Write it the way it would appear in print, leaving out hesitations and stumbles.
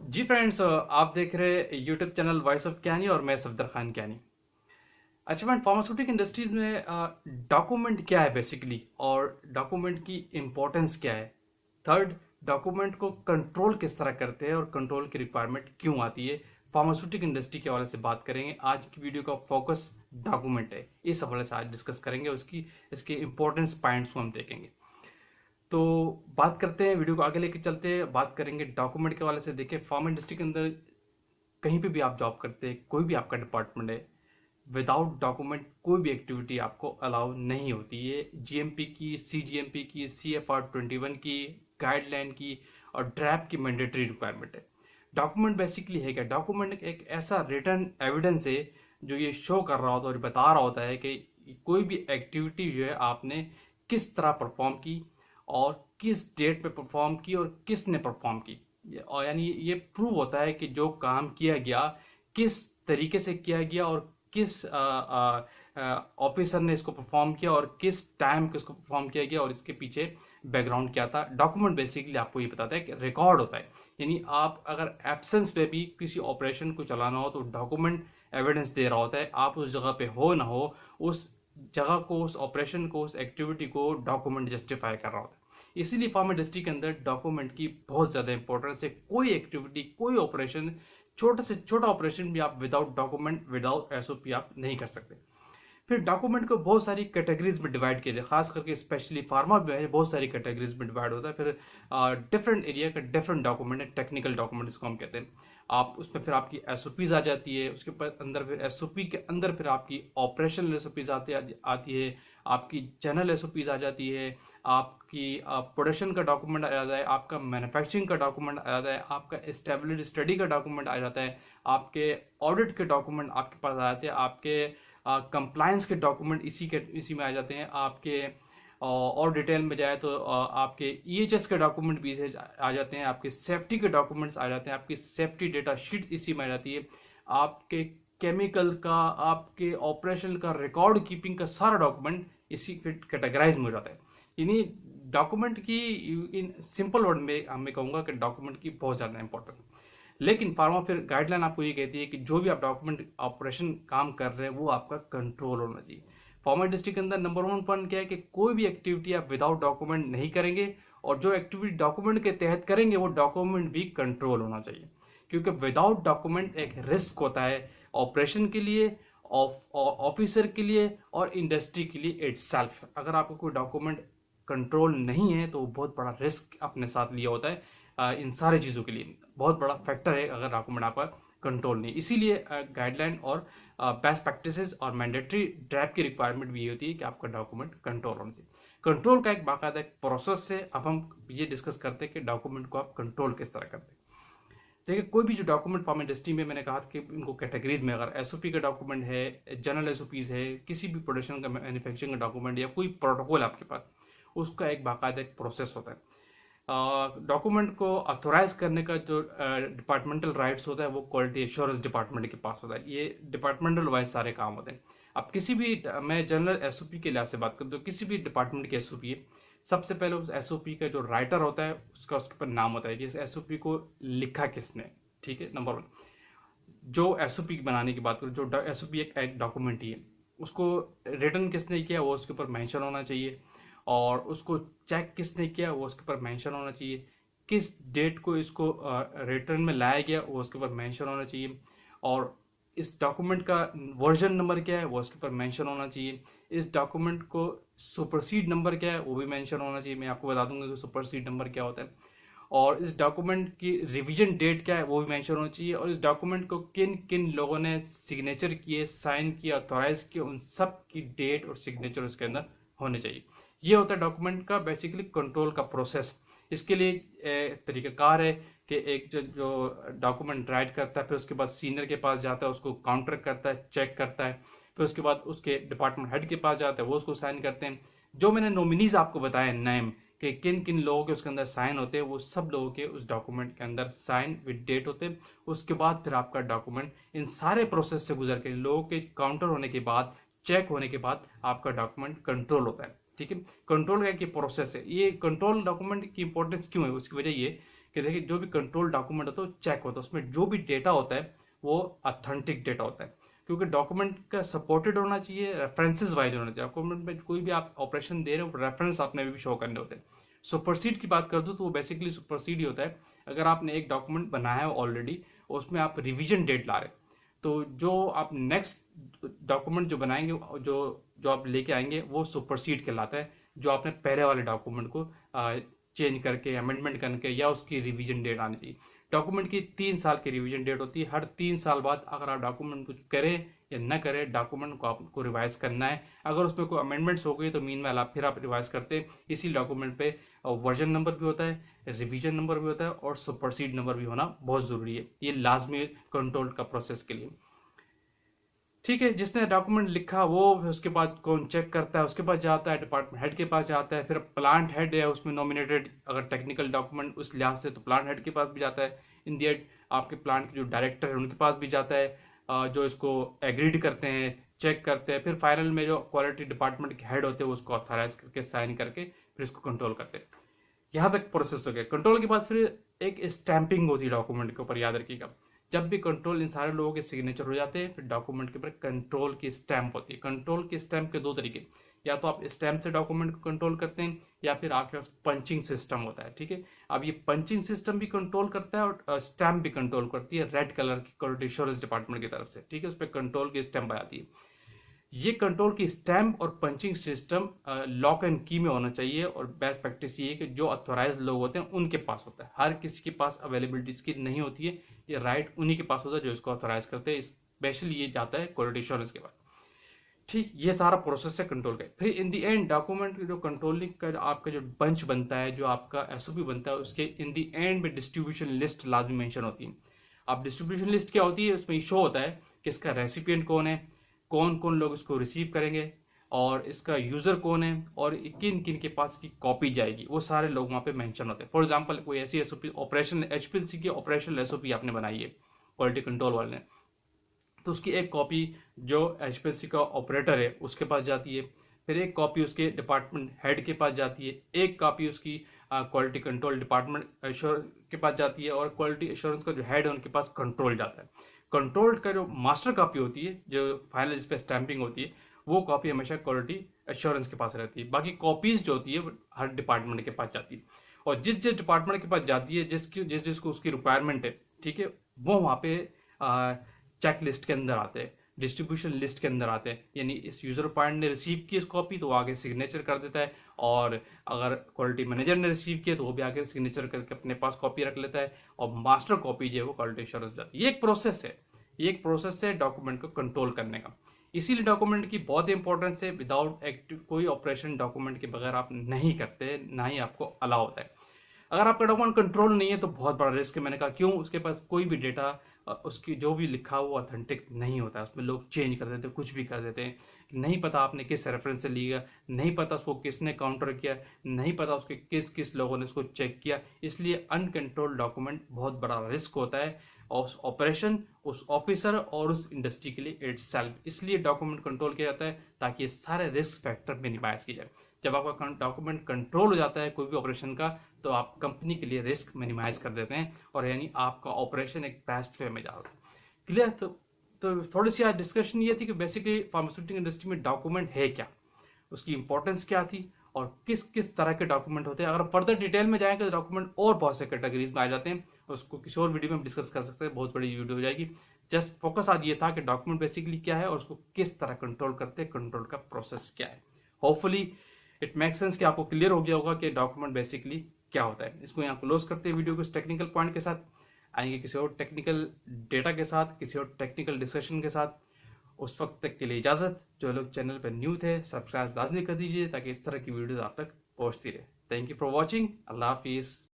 जी friends, आप देख रहे यूट्यूब चैनल वॉइस ऑफ कैनी और मैं सफदर खान कैनी। अच्छा फ्रेंड, फार्मास्यूटिकल इंडस्ट्रीज में डॉक्यूमेंट क्या है बेसिकली, और डॉक्यूमेंट की इम्पोर्टेंस क्या है। थर्ड, डॉक्यूमेंट को कंट्रोल किस तरह करते हैं और कंट्रोल की रिक्वायरमेंट क्यों आती है। फार्मास्यूटिकल इंडस्ट्री के हवाले से बात करेंगे। आज की वीडियो का फोकस डॉक्यूमेंट है, इस हवाले से आज डिस्कस करेंगे और इसके इंपॉर्टेंस पॉइंट्स को हम देखेंगे। तो बात करते हैं, वीडियो को आगे लेके चलते हैं, बात करेंगे डॉक्यूमेंट के हवाले से। देखिए, फार्मा इंडस्ट्री के अंदर कहीं पे भी आप जॉब करते हैं, कोई भी आपका डिपार्टमेंट है, विदाउट डॉक्यूमेंट कोई भी एक्टिविटी आपको अलाउ नहीं होती है। जीएमपी की, सीजीएमपी की, CFR 21 की, गाइडलाइन की और ड्रैप की मैंडेटरी रिक्वायरमेंट है। डॉक्यूमेंट बेसिकली है क्या? डॉक्यूमेंट एक ऐसा रिटर्न एविडेंस है जो ये शो कर रहा होता है और बता रहा होता है कि कोई भी एक्टिविटी जो है आपने किस तरह परफॉर्म की और किस डेट पे परफॉर्म की और किसने परफॉर्म की। और यानी ये प्रूव होता है कि जो काम किया गया किस तरीके से किया गया और किस ऑफिसर ने इसको परफॉर्म किया और किस टाइम पे इसको परफॉर्म किया गया और इसके पीछे बैकग्राउंड क्या था। डॉक्यूमेंट बेसिकली आपको ये बताता है कि रिकॉर्ड होता है। यानी आप अगर एब्सेंस पे भी किसी ऑपरेशन को चलाना हो तो डॉक्यूमेंट एविडेंस दे रहा होता है। आप उस जगह पे हो ना हो, उस जगह को, उस ऑपरेशन को, उस एक्टिविटी को डॉक्यूमेंट जस्टिफाई कर रहा होता है। इसीलिए फार्मा इंडस्ट्री के अंदर डॉक्यूमेंट की बहुत ज़्यादा इंपॉर्टेंस है। कोई एक्टिविटी, कोई ऑपरेशन, छोटे से छोटा ऑपरेशन भी आप विदाउट डॉक्यूमेंट, विदाउट एसओपी आप नहीं कर सकते। फिर डॉक्यूमेंट को बहुत सारी कैटेगरीज में डिवाइड किया जाए, खास करके स्पेशली फार्मा में बहुत सारी कैटेगरीज में डिवाइड होता है। फिर डिफरेंट एरिया का डिफरेंट डॉक्यूमेंट है, टेक्निकल डॉक्यूमेंट इसको हम कहते हैं। आप उसमें फिर आपकी एसओपीज आ जाती है, उसके अंदर फिर एसओपी के अंदर फिर आपकी ऑपरेशनल एसओपीज आती है, आपकी जनरल एसओपीज आ जाती है, आपकी प्रोडक्शन का डॉक्यूमेंट आ जाता है, आपका मैन्युफैक्चरिंग का डॉक्यूमेंट आ जाता है, आपका एस्टेब्लिश्ड स्टडी का डॉक्यूमेंट आ जाता है, आपके ऑडिट के डॉक्यूमेंट आपके पास आ जाते हैं, आपके कंप्लायंस के डॉक्यूमेंट इसी में आ जाते हैं आपके। और डिटेल में जाए तो आपके ईएचएस के डॉक्यूमेंट भी इसे आ जाते हैं, आपके सेफ्टी के डॉक्यूमेंट्स आ जाते हैं, आपकी सेफ्टी डेटा शीट इसी में आ जाती है, आपके केमिकल का, आपके ऑपरेशन का, रिकॉर्ड कीपिंग का सारा डॉक्यूमेंट इसी कैटेगराइज में हो जाता है। यानी डॉक्यूमेंट की, इन सिंपल वर्ड में मैं कहूँगा कि डॉक्यूमेंट की बहुत ज़्यादा इंपॉर्टेंस। लेकिन फार्मा फिर गाइडलाइन आपको ये कहती है कि जो भी आप डॉक्यूमेंट ऑपरेशन काम कर रहे हैं वो आपका कंट्रोल होना चाहिए। फार्मा इंडस्ट्री के अंदर नंबर 1 पॉइंट क्या है कि कोई भी एक्टिविटी आप विदाउट डॉक्यूमेंट नहीं करेंगे, और जो एक्टिविटी डॉक्यूमेंट के तहत करेंगे वो डॉक्यूमेंट भी कंट्रोल होना चाहिए। क्योंकि विदाउट डॉक्यूमेंट एक रिस्क होता है ऑपरेशन के लिए, ऑफिसर के लिए और इंडस्ट्री के लिए इटसेल्फ। अगर आपको कोई डॉक्यूमेंट कंट्रोल नहीं है तो बहुत बड़ा रिस्क अपने साथ लिया होता है। इन सारी चीज़ों के लिए बहुत बड़ा फैक्टर है अगर डॉक्यूमेंट आपका कंट्रोल नहीं। इसीलिए गाइडलाइन और बेस्ट प्रैक्टिसेस और मैंडेटरी ड्रैप की रिक्वायरमेंट भी ये होती है कि आपका डॉक्यूमेंट कंट्रोल होना चाहिए। कंट्रोल का एक बाकायदा एक प्रोसेस है। अब हम ये डिस्कस करते हैं कि डॉक्यूमेंट को आप कंट्रोल किस तरह करते हैं। देखिए, कोई भी जो डॉक्यूमेंट फार्मा इंडस्ट्री में, मैंने कहा कि इनको कैटेगरीज में, अगर एसओपी का डॉक्यूमेंट है, जनरल एसओपीज है, किसी भी प्रोडक्शन का, मैन्युफैक्चरिंग का डॉक्यूमेंट या कोई प्रोटोकॉल आपके पास, उसका एक बाकायदा एक प्रोसेस होता है। डॉक्यूमेंट को ऑथोराइज करने का जो डिपार्टमेंटल राइट्स होता है वो क्वालिटी एश्योरेंस डिपार्टमेंट के पास होता है। ये डिपार्टमेंटल वाइज सारे काम होते हैं। अब किसी भी, मैं जनरल एसओपी के लिहाज से बात करूँ तो किसी भी डिपार्टमेंट की एसओपी है, सबसे पहले उस एसओपी का जो राइटर होता है उसका उसके ऊपर नाम होता है कि इस एसओपी को लिखा किसने। ठीक है, नंबर 1। जो एसओपी बनाने की बात करूँ, जो एसओपी एक डॉक्यूमेंट ही है, उसको रिटर्न किसने किया वो उसके ऊपर मेंशन होना चाहिए, और उसको चेक किसने किया वो उसके ऊपर मेंशन होना चाहिए, किस डेट को इसको रिटर्न में लाया गया वो उसके ऊपर मेंशन होना चाहिए, और इस डॉक्यूमेंट का वर्जन नंबर क्या है वो उसके ऊपर मेंशन होना चाहिए, इस डॉक्यूमेंट को सुपरसीड नंबर क्या है वो भी मेंशन होना चाहिए। मैं आपको बता दूंगा कि सुपरसीड नंबर क्या होता है, और इस डॉक्यूमेंट की रिवीजन डेट क्या है वो भी मेंशन होना चाहिए, और इस डॉक्यूमेंट को किन किन लोगों ने सिग्नेचर किए, साइन किए, ऑथोराइज किए, उन सब की डेट और सिग्नेचर उसके अंदर होने चाहिए। ये होता है डॉक्यूमेंट का बेसिकली कंट्रोल का प्रोसेस। इसके लिए तरीकाकार है कि एक जो डॉक्यूमेंट राइट करता है, फिर उसके बाद सीनियर के पास जाता है, उसको काउंटर करता है, चेक करता है, फिर उसके बाद उसके डिपार्टमेंट हेड के पास जाता है, वो उसको साइन करते हैं। जो मैंने नॉमिनीज आपको बताया नेम कि किन किन लोगों के उसके अंदर साइन होते हैं, वो सब लोगों के उस डॉक्यूमेंट के अंदर साइन विद डेट होते हैं। उसके बाद फिर आपका डॉक्यूमेंट इन सारे प्रोसेस से गुजर के, लोगों के काउंटर होने के बाद, चेक होने के बाद आपका डॉक्यूमेंट कंट्रोल होता है। ठीक है, कंट्रोल का एक प्रोसेस है। ये कंट्रोल डॉक्यूमेंट की इंपॉर्टेंस क्यों है, उसकी वजह ये कि देखिए जो भी कंट्रोल डॉक्यूमेंट होता है वो चेक होता है, उसमें जो भी डेटा होता है वो ऑथेंटिक डेटा होता है, क्योंकि डॉक्यूमेंट का सपोर्टेड होना चाहिए, रेफरेंसेस वाइज होना चाहिए। डॉक्यूमेंट में कोई भी आप ऑपरेशन दे रहे हो रेफरेंस आपने भी शो करने होते हैं। सुपरसीड की बात कर दो तो वो बेसिकली सुपरसीड ही होता है अगर आपने एक डॉक्यूमेंट बनाया है ऑलरेडी, उसमें आप रिवीजन डेट ला रहे हैं, तो जो आप नेक्स्ट डॉक्यूमेंट जो बनाएंगे, जो जो आप लेके आएंगे, वो सुपरसीड कहलाता है, जो आपने पहले वाले डॉक्यूमेंट को चेंज करके अमेंडमेंट करके या उसकी रिवीजन डेट आनी चाहिए। डॉक्यूमेंट की 3 साल की रिवीजन डेट होती है, हर 3 साल बाद अगर आप डॉक्यूमेंट कुछ करें या न करें, डॉक्यूमेंट को आपको रिवाइज करना है। अगर उसमें कोई अमेंडमेंट्स हो गई तो मीनवाइल आप फिर आप रिवाइज करते हैं। इसी डॉक्यूमेंट पे वर्जन नंबर भी होता है, रिवीजन नंबर भी होता है और सुपरसीड नंबर भी होना बहुत जरूरी है, ये लाजमी कंट्रोल का प्रोसेस के लिए। ठीक है, जिसने डॉक्यूमेंट लिखा वो उसके बाद कौन चेक करता है, उसके पास जाता है, डिपार्टमेंट हेड के पास जाता है, फिर प्लांट हेड है उसमें नॉमिनेटेड, अगर टेक्निकल डॉक्यूमेंट उस लिहाज से तो प्लांट हेड के पास भी जाता है। इन दी एंड आपके प्लांट के जो डायरेक्टर है उनके पास भी जाता है, जो इसको एग्रीड करते हैं, चेक करते हैं, फिर फाइनल में जो क्वालिटी डिपार्टमेंट के हेड होते हैं उसको ऑथराइज करके साइन करके फिर इसको कंट्रोल करते हैं। यहाँ तक प्रोसेस हो गया। कंट्रोल के बाद फिर एक स्टैंपिंग होती है डॉक्यूमेंट के ऊपर, याद रखिएगा। जब भी कंट्रोल इन सारे लोगों के सिग्नेचर हो जाते हैं, फिर डॉक्यूमेंट के ऊपर कंट्रोल की स्टैंप होती है। कंट्रोल की स्टैंप के 2 तरीके, या तो आप स्टैंप से डॉक्यूमेंट को कंट्रोल करते हैं या फिर आपके पास पंचिंग सिस्टम होता है। ठीक है, अब ये पंचिंग सिस्टम भी कंट्रोल करता है और स्टैंप भी कंट्रोल करती है, रेड कलर की क्वालिटी एश्योरेंस डिपार्टमेंट की तरफ से। ठीक है, उस पर कंट्रोल की स्टैंप आ जाती है। ये कंट्रोल की स्टैम्प और पंचिंग सिस्टम लॉक एंड की में होना चाहिए, और बेस्ट प्रैक्टिस ये है कि जो अथोराइज लोग होते हैं उनके पास होता है, हर किसी के पास अवेलेबिलिटी इसकी नहीं होती है। ये राइट उन्हीं के पास होता है जो इसको अथोराइज करते हैं, स्पेशली ये जाता है क्वालिटी एश्योरेंस के बाद। ठीक, ये सारा प्रोसेस है कंट्रोल का। फिर इन दी एंड डॉक्यूमेंट जो कंट्रोलिंग का आपका जो बंच बनता है, जो आपका एसओपी बनता है, उसके इन दी एंड में डिस्ट्रीब्यूशन लिस्ट लाजमी मेंशन होती है। अब डिस्ट्रीब्यूशन लिस्ट क्या होती है, उसमें शो होता है कि इसका रेसिपिएंट कौन है, कौन कौन लोग इसको रिसीव करेंगे, और इसका यूजर कौन है, और किन किन के पास इसकी कॉपी जाएगी, वो सारे लोग वहाँ पे मेंशन होते हैं। फॉर एग्जांपल कोई ऐसी एसओपी ऑपरेशन एचपीएलसी की ऑपरेशनल एसओपी आपने बनाई है क्वालिटी कंट्रोल वाले ने, तो उसकी एक कॉपी जो एचपीएलसी का ऑपरेटर है उसके पास जाती है, फिर एक कॉपी उसके डिपार्टमेंट हेड के पास जाती है, एक कॉपी उसकी क्वालिटी कंट्रोल डिपार्टमेंट के पास जाती है, और क्वालिटी एश्योरेंस का जो हेड है उनके पास कंट्रोल जाता है। कंट्रोल का जो मास्टर कॉपी होती है, जो फाइनल इस पर स्टैंपिंग होती है, वो कॉपी हमेशा क्वालिटी एश्योरेंस के पास रहती है। बाकी कॉपीज जो होती है वो हर डिपार्टमेंट के पास जाती है, और जिस जिस डिपार्टमेंट के पास जाती है, जिस जिसको उसकी रिक्वायरमेंट है, ठीक है, वो वहाँ पे चेक लिस्ट के अंदर आते हैं, डिस्ट्रीब्यूशन लिस्ट के अंदर आते हैं। यानी इस यूजर पॉइंट ने रिसीव की इस कॉपी तो वो आगे सिग्नेचर कर देता है, और अगर क्वालिटी मैनेजर ने रिसीव किया तो वो भी आगे सिग्नेचर करके अपने पास कॉपी रख लेता है, और मास्टर कॉपी जो है वो क्वालिटी एश्योरेंस जाती है। ये एक प्रोसेस है, ये एक प्रोसेस है डॉक्यूमेंट को कंट्रोल करने का। इसीलिए डॉक्यूमेंट की बहुत इंपॉर्टेंस है। विदाउट एक्टिव कोई ऑपरेशन डॉक्यूमेंट के बगैर आप नहीं करते, ना ही आपको अलाउ होता है। अगर आपका डॉक्यूमेंट कंट्रोल नहीं है तो बहुत बड़ा रिस्क है। मैंने कहा क्यों, उसके पास कोई भी डेटा, उसकी जो भी लिखा वो ऑथेंटिक नहीं होता है, उसमें लोग चेंज कर देते हैं, कुछ भी कर देते हैं, नहीं पता आपने किस रेफरेंस से लिया, नहीं पता उसको किसने काउंटर किया, नहीं पता उसके किस किस लोगों ने उसको चेक किया। इसलिए अनकंट्रोल्ड डॉक्यूमेंट बहुत बड़ा रिस्क होता है उस ऑपरेशन, उस ऑफिसर और उस इंडस्ट्री के लिए इटसेल्फ। इसलिए डॉक्यूमेंट कंट्रोल किया जाता है ताकि ये सारे रिस्क फैक्टर मिनिमाइज की जाए। जब आपका डॉक्यूमेंट कंट्रोल हो जाता है कोई भी ऑपरेशन का, तो आप कंपनी के लिए रिस्क मिनिमाइज कर देते हैं, और यानी आपका ऑपरेशन एक बेस्ट वे में जाता है। क्लियर? तो थोड़ी सी आज डिस्कशन ये थी कि बेसिकली फार्मास्यूटिकल इंडस्ट्री में डॉक्यूमेंट है क्या, उसकी इंपॉर्टेंस क्या थी, और किस किस तरह के डॉक्यूमेंट होते हैं। अगर फर्दर डिटेल में जाएंगे तो डॉक्यूमेंट और बहुत से कैटेगरीज में आ जाते हैं, उसको किसी और वीडियो में डिस्कस कर सकते हैं, बहुत बड़ी वीडियो हो जाएगी। जस्ट फोकस आज ये था कि डॉक्यूमेंट बेसिकली क्या है और उसको किस तरह कंट्रोल करते हैं, कंट्रोल का प्रोसेस क्या है। होपफुली इट मेक सेंस कि आपको क्लियर हो गया होगा कि डॉक्यूमेंट बेसिकली क्या होता है। इसको यहाँ क्लोज करते हैं वीडियो को इस टेक्निकल पॉइंट के साथ। आएंगे किसी और टेक्निकल डेटा के साथ, किसी और टेक्निकल डिस्कशन के साथ। उस वक्त तक के लिए इजाजत। जो लोग चैनल पर न्यू थे सब्सक्राइब लाजमी कर दीजिए ताकि इस तरह की वीडियोस आप तक पहुंचती रहे। Thank you for watching. अल्लाह हाफिज़।